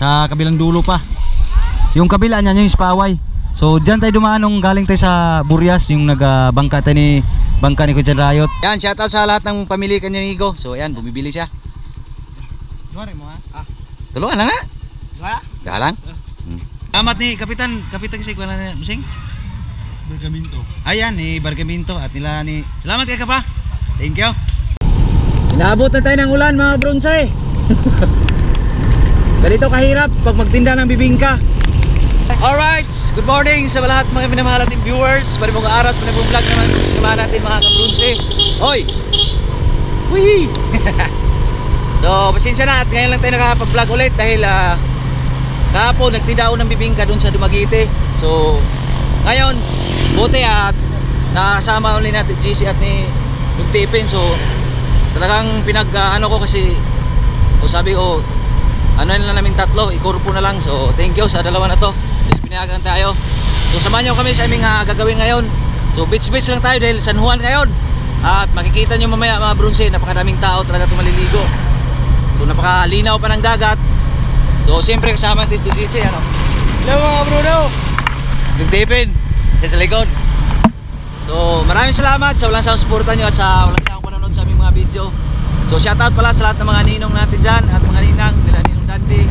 sa kabilang dulo pa. Yung kabila niyan yung Spaway. So diyan tayo dumaan nung galing tayo sa Burias, yung nagbangka tayo ni Kuya Rayot. Yan, shoutout sa lahat ng pamilya kanya ni Igo. So ayan, bumibili siya. Duwari mo ha? Tulungan lang na. Wala? Galang. Salamat ni Kapitan kasi wala na musing. Bergaminto. Ayan ni Bargaminto at nila ni. Salamat kay Kapa. Thank you. Inaabot na tayo ng ulan mga bronsay. Ganito kahirap pag magtinda ng bibingka. Alright, good morning sa lahat mga minamahal nating viewers. Bali mong arat, vlog naman sa natin mga kabronse. Hoy! Uy! So, pasensya na at ngayon lang tayo nakapag-vlog ulit dahil kahapon nagtinda ako ng bibingka dun sa Dumaguete. So, ngayon, buti at nakasama ulit natin GC at ni Lugtipin. So, talagang pinag-ano ko kasi sabi ko, ano na namin tatlo, ikurpo na lang. So, thank you sa dalawa na to. Dahil pinayagan tayo. So, samahan nyo kami sa aming gagawin ngayon. So, beach lang tayo dahil San Juan ngayon. At makikita nyo mamaya mga brunse, napakadaming tao talaga tumaliligo. So, napakalinaw pa ng dagat. So, siyempre kasama natin si GC, ano? Hello mga Bruno! Nagtipin, yan sa likod. So, maraming salamat sa walang sawang suporta nyo at sa walang sawang panonood sa aming mga video. So, shoutout pala sa lahat ng mga ninong natin dyan at mga ninang, nila Ninong Dandy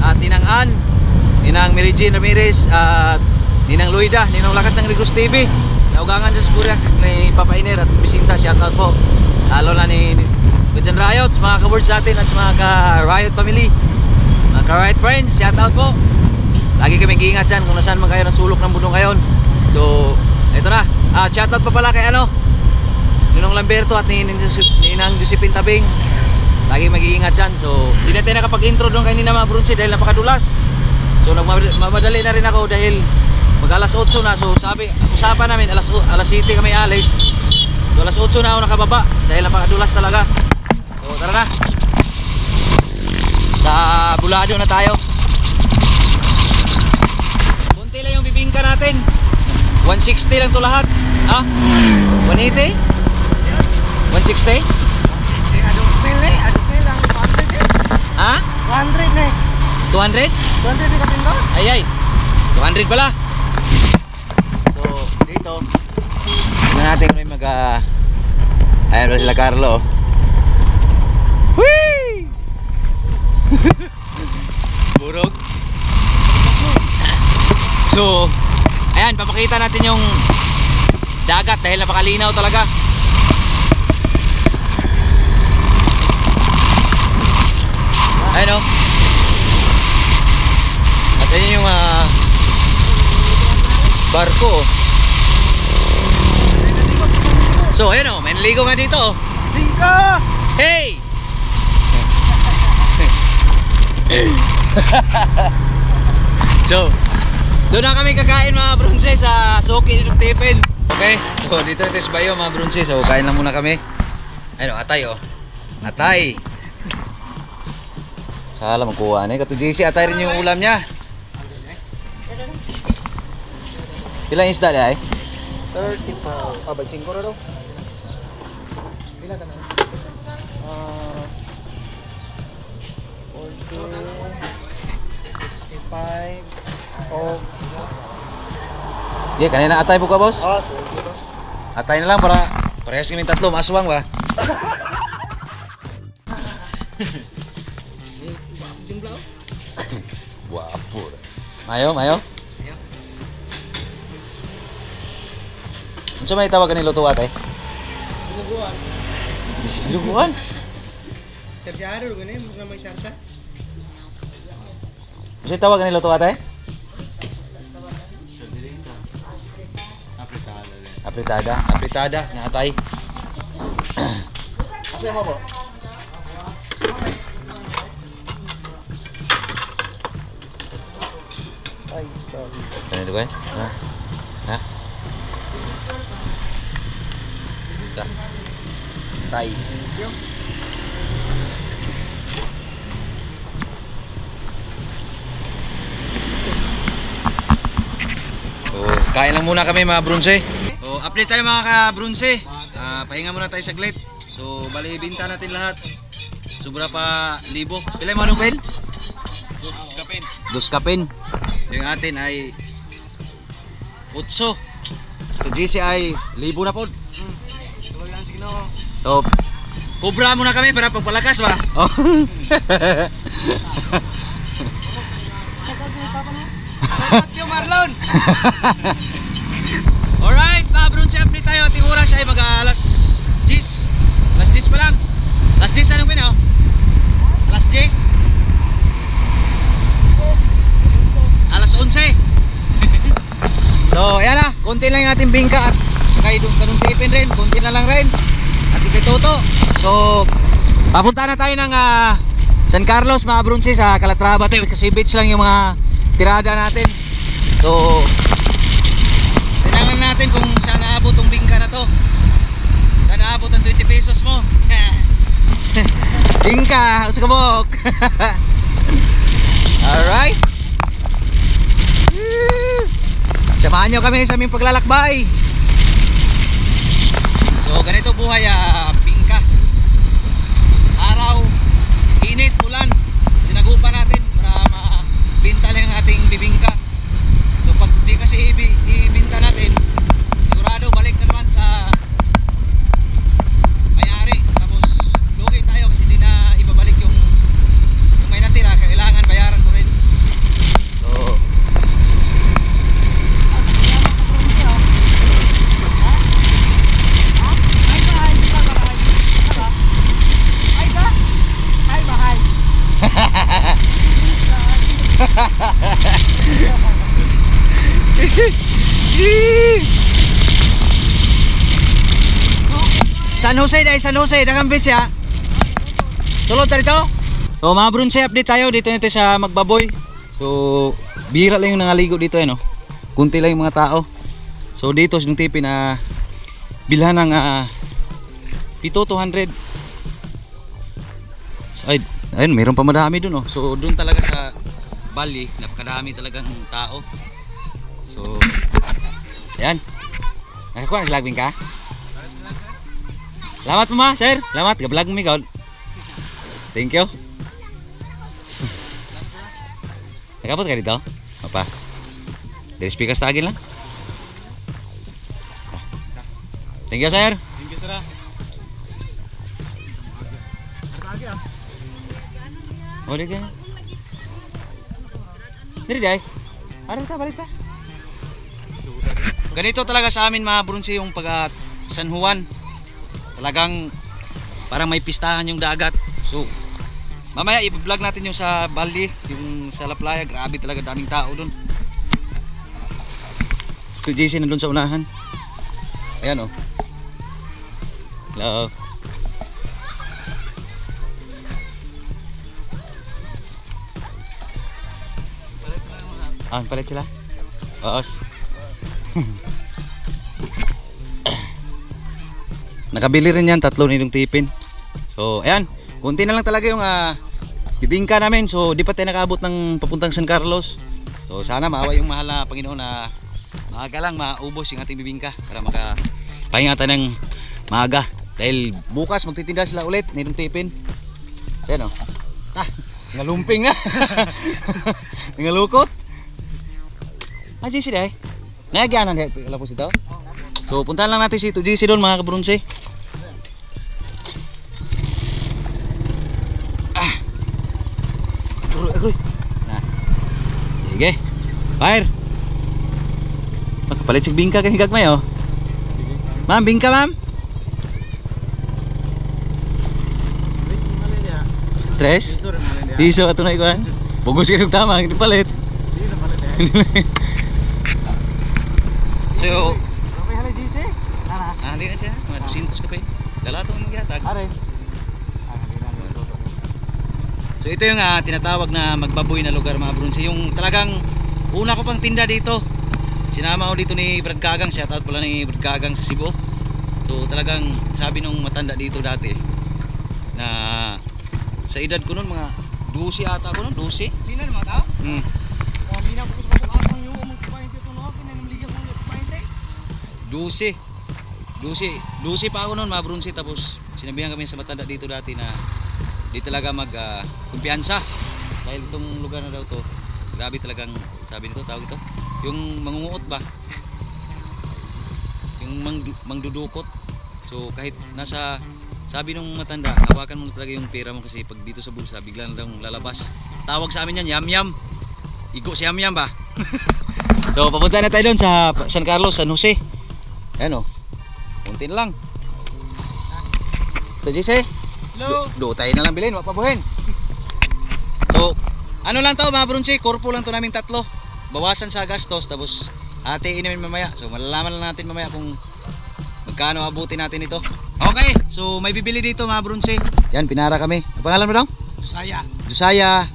at Ninang Ann, Ninang Mary Jean Ramirez at Ninang Loida, Ninong Lakas ng Rigos TV. Naugangan dyan sa Burias ni Papa Iner at Bisinta, shoutout po. Lalo na ni Kuya Rayot, sa mga ka-words natin at sa mga ka-Riot family, mga ka-Riot friends, shoutout po. Lagi kami iingat dyan kung nasaan man kayo ng sulok ng bundong ngayon. So, ito na. Shoutout pa pala kay Ninong Lamberto at Ninang Josephine Tabing. Lagi mag-iingat dyan. So, hindi natin nakapag-intro doon kay Nina mga brunse dahil napakadulas. So, nagmamadali na rin ako dahil mag alas 8 na. So, usapan namin alas 7 kami alis. So, alas 8 na ako nakababa dahil napakadulas talaga. So, tara na. Sa Bulado na tayo. Kunti lang yung bibingka natin. 160 lang to lahat. 180? 160? Ha? 200 na eh. 200? 200 di kapindos? Ay 200 pala. So dito tingnan natin kung may ayan ba sila Carlo. Whee! Burog. So ayan, papakita natin yung dagat dahil napakalinaw talaga. Ayun o. At ayun yung barko. So ayun o, may naligo nga dito. Bingka! Hey! So doon na kami kakain mga brunse sa Soki ni Lugtipin. Okay, so dito ito sa Bayo mga brunse. So kain lang muna kami. Ayun o, atay o. Atay. Kala magkuha na. Kato JC, atay rin yung ulam niya. Ilang isda niya 35. Ba 5 na daw? Pila ka na? 40 55. Oh. Yeah, kanina atay po ka, boss? Sige. Atay na lang para parehas kami tatlo, maswang ba? Guwapo. Mayo? Ano may tawag ni luto ate? Dinuguan. Dinuguan? Tersyado, ganun yung may sarsa. Ano tawag ni luto ate? Apritada na atay. Kasi mo po? Ay, sorry. Ano ito ba? Ha? Ito. Tay. Kain lang muna kami mga brunse. So, update tayo mga ka-brunse. Pahinga muna tayo saglit. So, bali binta natin lahat. Sobra pa 1,000. Pila mo anong pen? 2 kapin. Yung atin ay 8. So GC ay 1,000 na po. So kubra muna kami para pagpalakas ba? Oh. Marlon. Alright, mga brunche, update tayo. Ating oras ay mag-alas 10. Alas 10 pa lang. Alas 10 na nung pinaw. Alas 10. Alas 11. So, ayan na. Konti lang yung ating bingka. At saka doon kanong tipin rin. Konti na lang rin. At kay Toto. So, papunta na tayo ng San Carlos, mga brunche, sa Calatrava. Kasi beach lang yung mga tirada natin. So, kailangan natin kung saan naabot tong bingka na to. Saan naabot ang 20 pesos mo. Bingka, sa kabok. Alright. Samahan nyo kami sa aming paglalakbay. So, ganito buhay bingka. Araw, init, ulan. Sinagupa natin para mabinta lang ang ating bibingka. So pag di kasi ibinta natin, sigurado balik na naman sa may-ari. Tapos lugi tayo kasi di na ibabalik yung may natira. Kailangan bayaran mo rin. So San Jose dahil San Jose, dakang beach ya. Sulod ta dito. So mga brunche, update tayo dito natin sa Magbaboy. So bihira lang yung nangaligo dito no. Kunti lang yung mga tao. So dito yung tipin na bilhan ng 7,200. So, ayun, mayroon pa madami dun oh. So dun talaga sa Bali, napakadami talagang tao. So ayan. Nakakuha na sa lagbing ka? Salamat mo ma, sir. Salamat, ga-vlog mo ikaw. Thank you. Nakapot ka dito? Apa? Dari speaker sa agin lang. Thank you, sir. Thank you, sir. Oh, di ka. Dari day. Arang ta, balik ta. Ganito talaga sa amin mga brunche yung pag San Juan. Talagang parang may pistahan yung dagat. So mamaya i-vlog natin yung sa Bali, yung sa La Playa. Grabe talaga, daming tao dun. Ito JC na dun sa unahan. Ayan oh. Hello. Palit sila? Oos. Nakabili rin yan, 3 nitong tipin. So ayan, kunti na lang talaga yung bibingka namin. So di pa tayo nakaabot ng papuntang San Carlos. So sana maawa yung mahal na Panginoon na maaga lang maubos yung ating bibingka para makapahinga tayo ng maaga. Dahil bukas magtitinda sila ulit nitong tipin. Ayan o. Ngalumping na. Ngalukot. JC day. Nagyanan dahil lapos ito. So puntahan lang natin si JC doon mga kabrunse. Agoy. Nah. Sige. Fire. Makapalit sig bingka kani gagmay oh. Ma'am, bingka ma'am. 3 piso ato na ikuan. Bugos ka ng tama, hindi palit. So, okay, hala JC. hindi na siya. Mga 200 ka pa eh. Dala itong magyatag. Are. So ito yung tinatawag na Magbaboy na lugar mga brunse. Yung talagang una ko pang tinda dito. Sinama ko dito ni Brad Kagang. Shoutout pala ni Brad Kagang sa Cebu. So talagang sabi nung matanda dito dati na sa edad ko nun mga 12 ata ko nun. 12? Hindi na naman tao? Hindi na po sa asang yung umang ito no? Kinanimligyan ko ng 12 pa ako noon mga brunse. Tapos sinabihan kami sa matanda dito dati na di talaga kumpiyansa Dahil itong lugar na daw to, grabe talagang, sabi nito, tawag ito, yung mangunguot ba? Yung mangdudukot. So kahit nasa, sabi nung matanda, hawakan mo na talaga yung pera mo kasi pag dito sa bulsa, bigla na daw lalabas. Tawag sa amin yan, yam-yam. Igo si yam-yam ba? So papunta na tayo doon sa San Carlos, San Jose. Ayan o, kunti na lang. Ito Jesse, tayo na lang bilhin, mapabuhin. So ano lang to mga brunsi, korpo lang to namin tatlo. Bawasan sa gastos, tapos hatiin namin mamaya. So malalaman lang natin mamaya kung magkano abutin natin ito. Okay, so may bibili dito mga brunsi. Yan, pinara kami. Ang pangalan mo daw? Josiah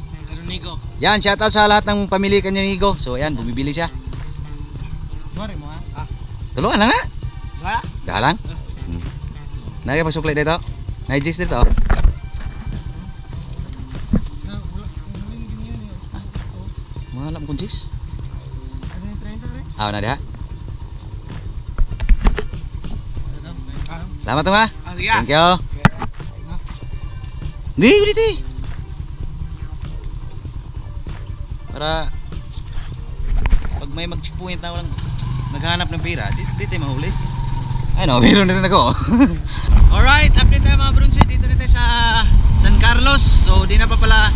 Nigo. Yan, shoutout sa lahat ng pamilya kanya Nigo. So ayan, bumibili siya. Mari mo ha. Tulungan lang na. Wala. Dalang. Nagay pasukli dito. Naijis dito. Mga alam kong sis. Ano yung 30 rin? Na diha. Salamat nga. Thank you. Di, dito. Para pag may mag-checkpoint na walang naghahanap ng pera, dito tayo mahuli. Ay no, meron na rin ako. Alright, update tayo mga brunsi. Dito rin tayo sa San Carlos. So di na pa pala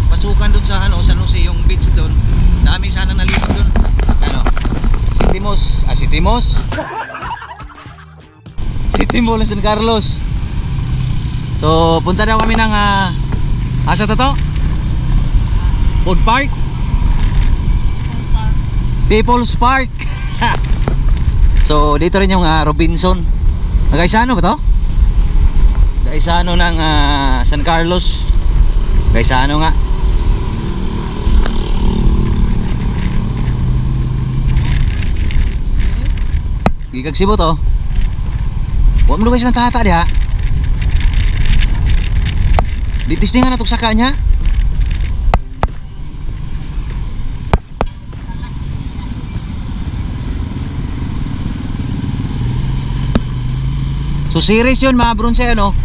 pasukan dun sa San Jose, yung beach dun. Dami sana nalipag dun. Ano? City Mall ng San Carlos. So punta daw kami ng asa to? Food Park? People's Park. So dito rin yung Robinson. Nagaisano ba to? Nagaisano ng San Carlos. Nagaisano nga. Gigagsibo to. Huwag mo na guys ng tata diha. Ditistingan na itong saka niya. So series yun mga brunse, ano,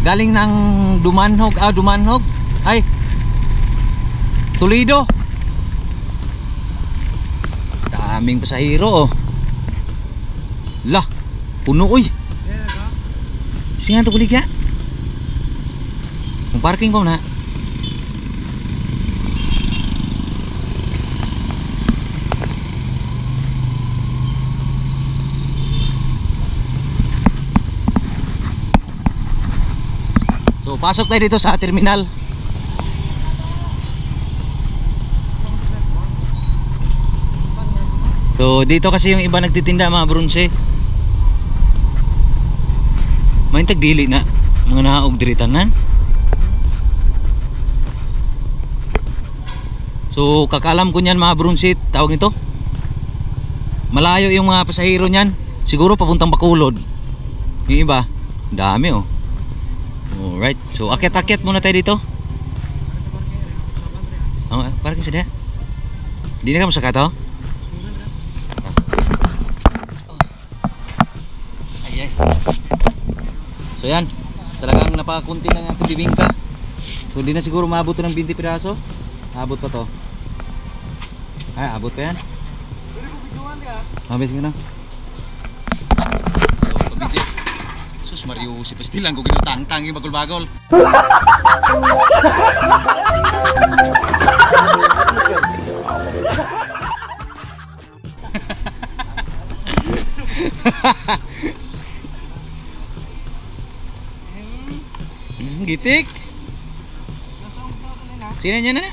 galing ng Dumanhog, ay Toledo. Daming pasahero oh. Lah, puno uy. Singan to kuligya. Kung parking pa na. So pasok tayo dito sa terminal. So dito kasi yung iba nagtitinda mga brunse. May tagdili na mga naog diri tanan. So kakalam ko niyan mga brunse, tawag nito. Malayo yung mga pasahero niyan. Siguro papuntang Bacolod. Yung iba, dami oh. Alright, so akyat-akyat muna tayo dito. Parking sa diha. Di na ka masaka to? Ay. So yan, talagang napakakunti lang ang bibingka. So di na siguro maabot ng 20 piraso. Abot pa to. Ay, abot pa yan. Mabis ka na. So pabidyo. Sus Mario, si pastilan ko ginutang-tang yung bagol-bagol. Gitik. Sino niya na?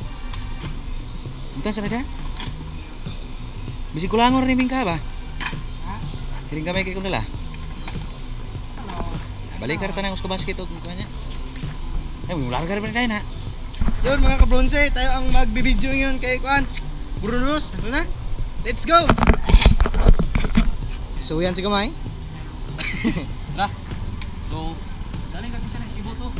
Entah sana dia. Bisi kulangor ni bingka ba? Kiring kamay kay kung dala. Balik karta ng usko basket og mukanya. Ay, mo largar pa kayo na. Yun mga kabronse, tayo ang magbibideo ngayon kay Kuan Brunos, ano na? Let's go! So yan si Kamay. Tara. So, daling kasi sa Cebu to.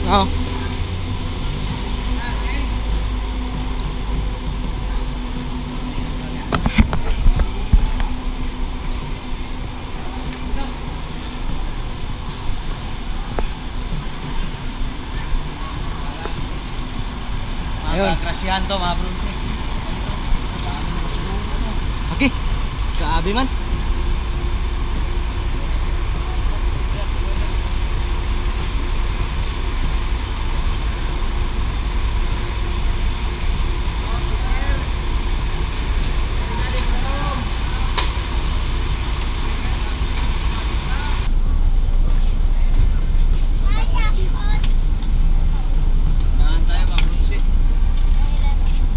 Oo. Ayun. Krasyahan to mga brunse. Okay. Grabe man. Nahan tayo mga brunse.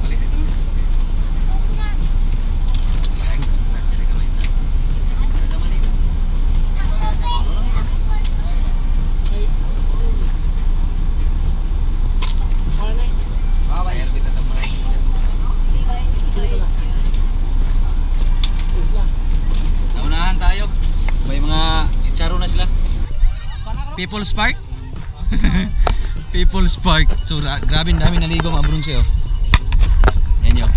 Balik ito. Krasya na kamay na. Nagkamali ka. Sa airbit at ang mga naunahan tayo. May mga chicharo na sila. People's Park. People's Park. So grabe dami naligo mga brunse oh. Yan yun.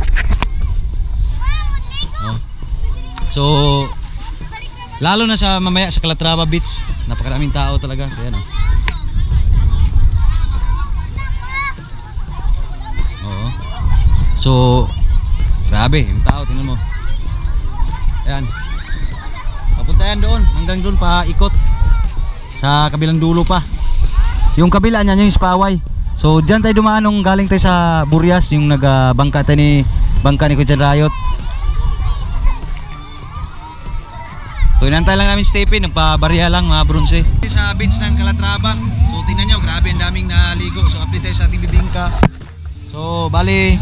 Oh. So lalo na sa mamaya sa Calatrava Beach, napakaraming tao talaga. So yan oh. Oo. So grabe yung tao, tingnan mo. Ayan. Papunta yan doon, hanggang doon pa ikot. Sa kabilang dulo pa. Yung kabila niyan yung Spaway. So diyan tayo dumaan nung galing tayo sa Burias, yung nagbangka tayo ni Kuya Riot. So inantay lang namin Stephen, nagpabariya lang mga brunse. Sa beach ng Calatrava. So tingnan nyo, grabe ang daming naligo. So update tayo sa ating bibingka. So bali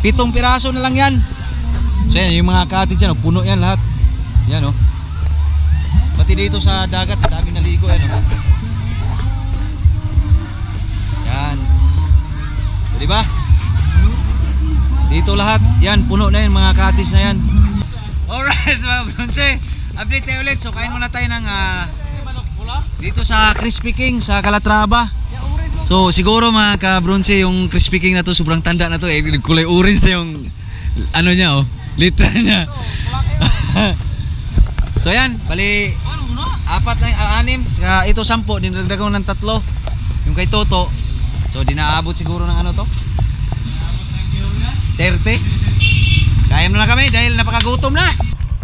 7 piraso na lang yan. So yan, yung mga cottage yan, puno yan lahat. Yan oh. Pati dito sa dagat, daming naligo yan oh. Yan. So, diba? Dito lahat, yan, puno na yan, mga cottage na yan. Alright mga brunse, update tayo ulit. So kain muna tayo ng dito sa Crispy King sa Calatrava. So siguro mga ka-brunse, yung Crispy King na to sobrang tanda na to eh. Kulay orange na yung ano niya oh, litra niya. So yan, bali 4 na 6, saka ito 10, dinagdagan ng 3. Yung kay Toto, so dinaabot siguro ng ano to 30. Kaya na kami dahil napakagutom na.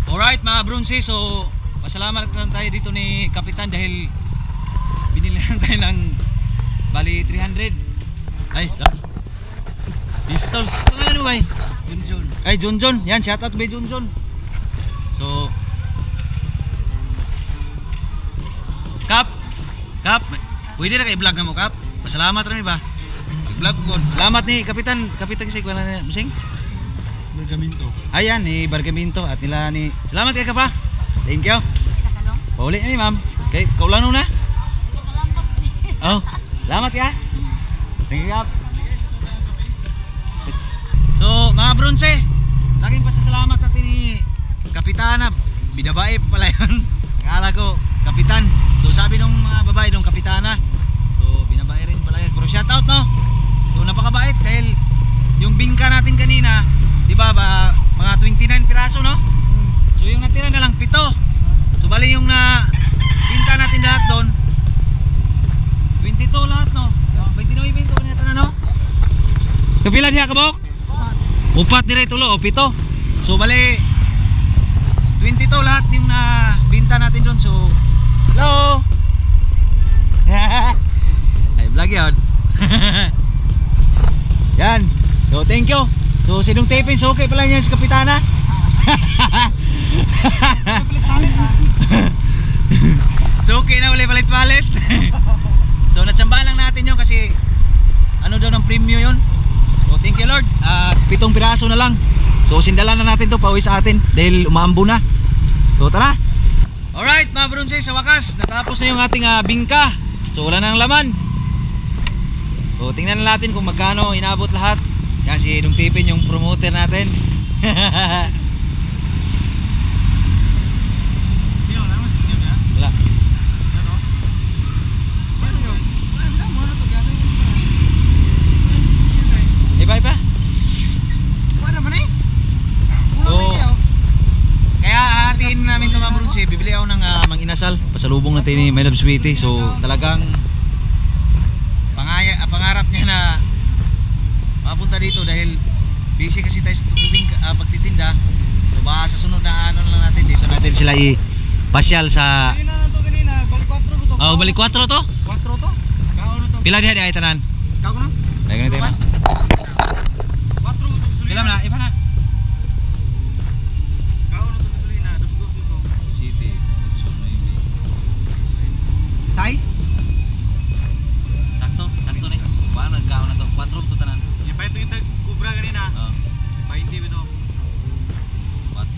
Alright mga brunse, so pasalamat lang tayo dito ni Kapitan dahil binili lang tayo ng bali 300. Ay, pistol. Pangalan mo ba? Junjun. Ay, Junjun. Yan, shout out by Junjun. So Kap, pwede na kay vlog na mo Kap. Pasalamat rin ba? Vlog ko. Salamat ni Kapitan kasi wala na musing. Bergaminto. Ayan ni Bergaminto at nila ni. Salamat kay Kap. Thank you. Pauli ni ma'am. Kay kaulan na. Oh, salamat ya. Thank you Kap. So, mga brunse, laging pasasalamat natin ni Kapitana. Binabae pa pala yun. Akala ko Kapitan. So sabi nung mga babae nung Kapitana. So binabae rin pala yun. Pero shout out no. So napakabait dahil yung bingka natin kanina, di ba mga 29 piraso no? So yung natira na lang 7. So bali yung na binta natin lahat doon 22 lahat no. 29 binto kanina na no. Kapila diha kabok? 4 dire tulo o 7. So bali 22 lahat yung na binta natin doon. So hello. Ay vlog yun. Yan. So thank you. So sinong tapin, so okay pala niya si Kapitana. So okay na, wala palit-palit. So natsambahan lang natin yun kasi ano daw ng premium yun. So thank you Lord. 7 piraso na lang. So sindalan na natin to, pauwi sa atin dahil umaambo na. So tara. Alright mga brunse, sa wakas natapos na yung ating bingka. So wala nang laman. So tingnan na natin kung magkano inabot lahat. Yan si Dong Tipin yung promoter natin. Wala. Brunse, bibili ako ng mang inasal. Pasalubong natin ni My Love Sweetie. So talagang pangarap niya na mapunta dito dahil busy kasi tayo sa pagtitinda. So baka sa sunod na ano lang natin dito natin sila i-pasyal sa Kanina na to kanina, balik 4 ko to. oh, balik 4 to? 4 to? Kaon na to. Pila diha ay tanan? Kao ko na? Daghan natin na. 4 ko to gasolina. Pila na, iba na. Kaon na to gasolina, 2 ito. City. Size? Sakto ni. Paano nagkaon na to? 4 to tanan. Yung pa ito yung kubra kanina. Oh. 20 ito. 4, 6,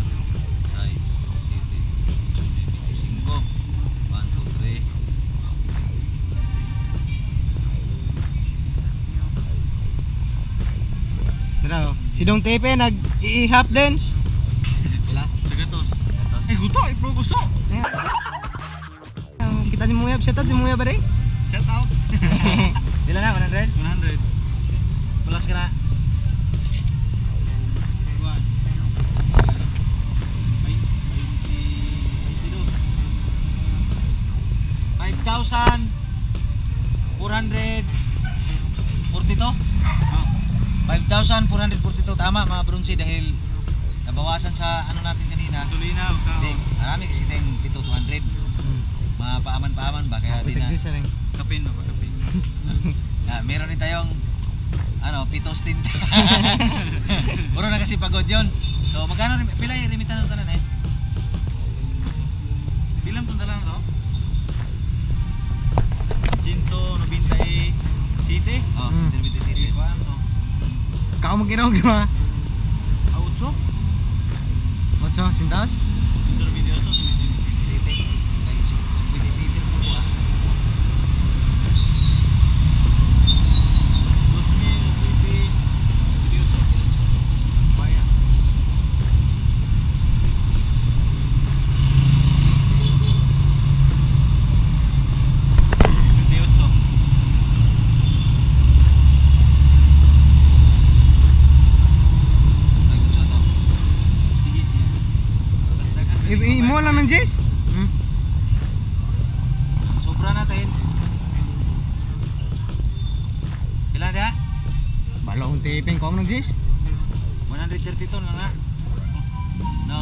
7, 8, 9, 25. 1, 2, 3. Tara, si Dong Tepe nag-iihap din. Pila? Tagatos. Gatos. Eh, gusto. Ipro gusto. Kita si Muya, shout out si Muya ba rin? Shout out. Pila na? 100? 100. Plus ka na. 5,442? 5,442 tama mga Brunse dahil nabawasan sa ano natin kanina. Gasolina, Hindi, kao. marami kasi tayong pito 200. Mga paaman-paaman ba kaya di na. Kapin no, kapin. Meron din tayong ano, pito stint. Puro na kasi pagod 'yon. So magkano pila yung remitan ng tanan eh? Bilang tong dalan to? 197. Oh, City City. Kuan to. Kao mo ginaw gima. Auto? What's up, sintas? Sintas video to, City. Kaya City City mo ko ah. 2000 video to. Kaya. Imo lang ng Jess? Sobra natin. Pila dia? Bala kong tipin ko ang ng Jess? 132 lang nga. No.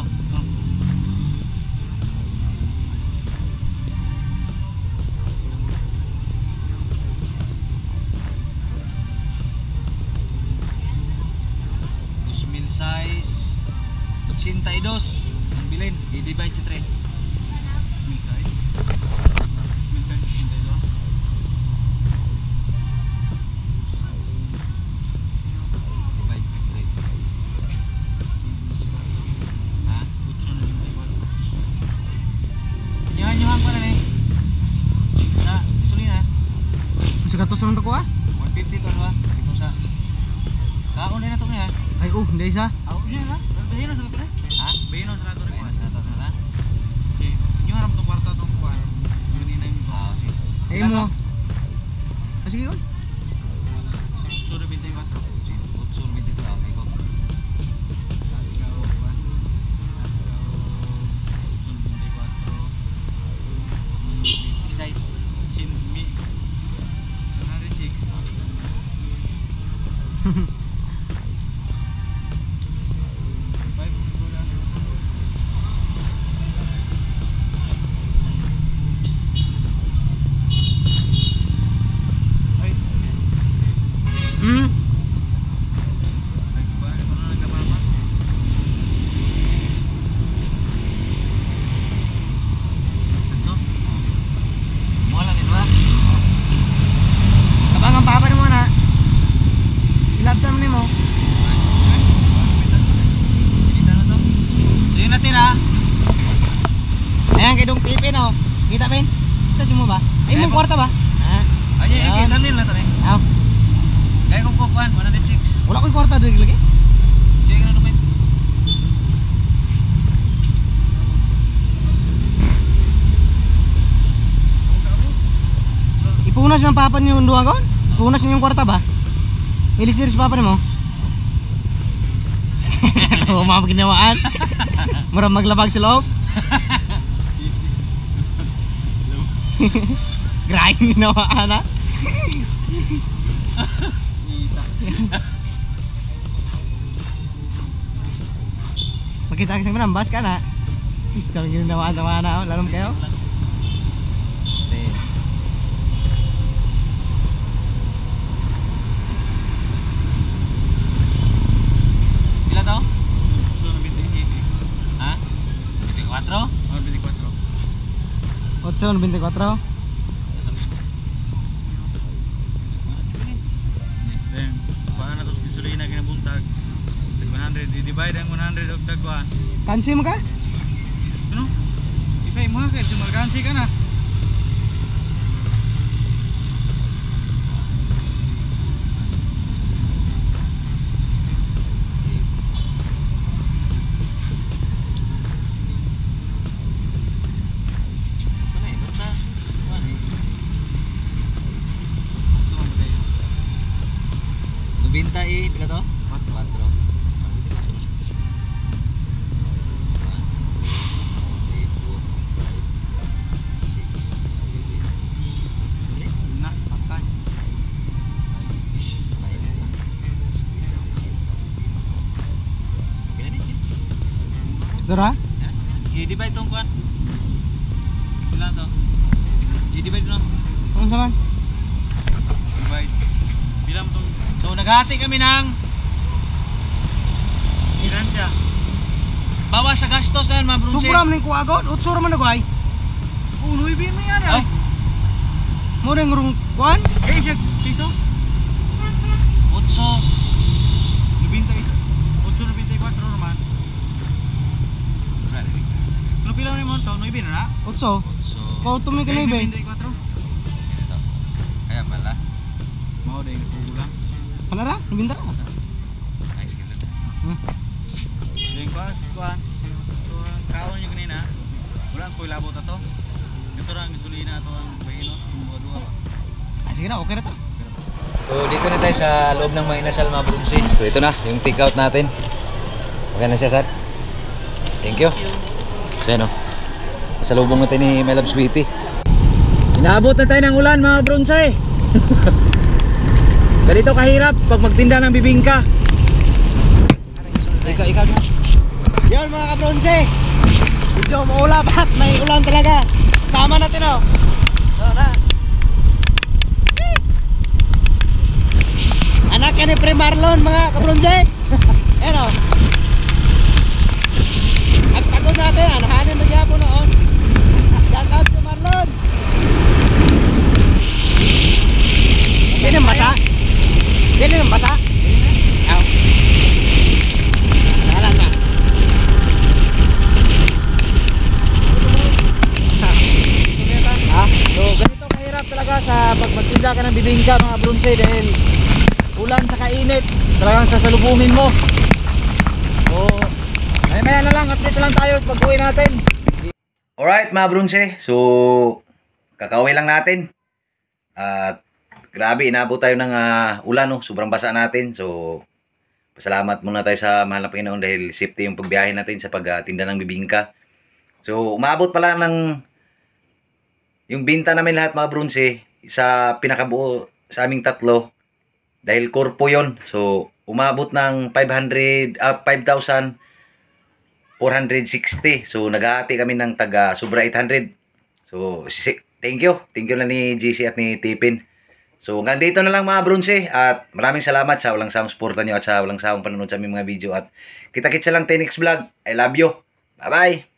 Mil size 82 ang bilin i-divide sa 3 Smith size? Smith size 82? divide sa 3 ha? Nyuhan pa na eh sa gasolina Ang sagatos naman ito ko ah? 150 to ano ah ito sa kaon din na ito niya Ay hindi isa. Ako niya na. Bahin na sa ito ha? Bahin na sa ito rin. Ayun sa ito na Okay. Yung harap itong kwarta itong kuwan. Yung ninay mo. sige Ay mo. Sige yun. Sorry, 24. Utsur mit itu okay ko size mo lang din ba Abang ang papa mo na. Ilabtan mo ni mo. kita na to so yun natin ha Ayan kay Dong Tipin oh. Kita pin? Kita si mo ba? Ay mong kwarta ba? Ha? ay kita nila to eh Aw. kaya kung kukuhan 106 Wala ko'y kwarta dito lagi. sige na naman Ipunas ng papa niyo yung duwa kon? Ipunas niyo yung kwarta ba? Ilis diri sa papa ni mo. Oo, mga ginawaan. Murang maglabag sa loob. Grind ginawa na. Makita kasi manambas ka na. Pistol ginawa na. Lalam kayo. Pila to? So, 97. Ha? 24? Oh, 24. 8.94. Then, paano na ito sa gasolina kinabuntag? 100, i-divide ang 100 of dagwan. Kansi mo ka? Ano? Ipay mo ka, sumalkansi ka na. Basta, Nubinta pila to? 4. Na, patay. Dora? I-divide tong kuan. Pila to? I-divide no? Kung saan? Divide. Pila mo tong. So naghati kami ng Ilan siya? bawas sa gastos na mga brunse. Sobra man ko agad, 8 man nagway. Oh, nuibi mo yan Oh. ay. Mo ring rung kuan? Eh siya piso. 8. 8.94 naman. Ano pila ni mo to? Nuibi na na? 8. So, Kau tumi ka nuibi. 94. Kaya pala. Mau ding kulang. Panara? Nubinta ra. Nice kilo. Ding kuan. So kaon yung kanina. Wala ko ilabot ato. Ito ra ang gasolina ato ang bahinon, duha ba. Ah sige na, okay na to. So dito na tayo sa loob ng mga inasal mga brunse. So ito na, yung take out natin. Maganda siya, sir. Thank you. So yan o. Pasalubong natin ni My Love Sweetie. Inaabot na tayo ng ulan mga brunse. Ganito kahirap pag magtinda ng bibingka. Ikaw na. Yan mga kabronse. Medyo maulap at may ulan talaga. Sama natin oh. So na. Anak ni Pre Marlon mga kabronse. Yan oh. At pagod natin, anahanin magyapon noon. Shout out to Marlon. Sino ang basa? Dili ang basa? Aw. Alam na. Ha? So ganito kahirap talaga sa pag magtinda ka ng bibingka mga brunse dahil ulan sa kainit. Talagang sasalubungin mo. So maya na lang, update lang tayo pag uwi natin. Alright mga brunse, so kakauwi lang natin. At grabe, inabot tayo ng ulan, no? Sobrang basa natin. So pasalamat muna tayo sa mahal na Panginoon dahil safety yung pagbiyahe natin sa pagtinda ng bibingka. So umabot pala ng yung binta namin lahat mga brunse sa pinakabuo sa aming tatlo dahil korpo yon. So umabot ng 5,460. So naghahati kami ng taga sobra 800. So thank you na ni GC at ni Tipin. So hanggang dito na lang mga brunse at maraming salamat sa walang sawang suporta nyo at sa walang sawang panonood sa aming mga video at kita-kits lang tayo next vlog. I love you. Bye bye.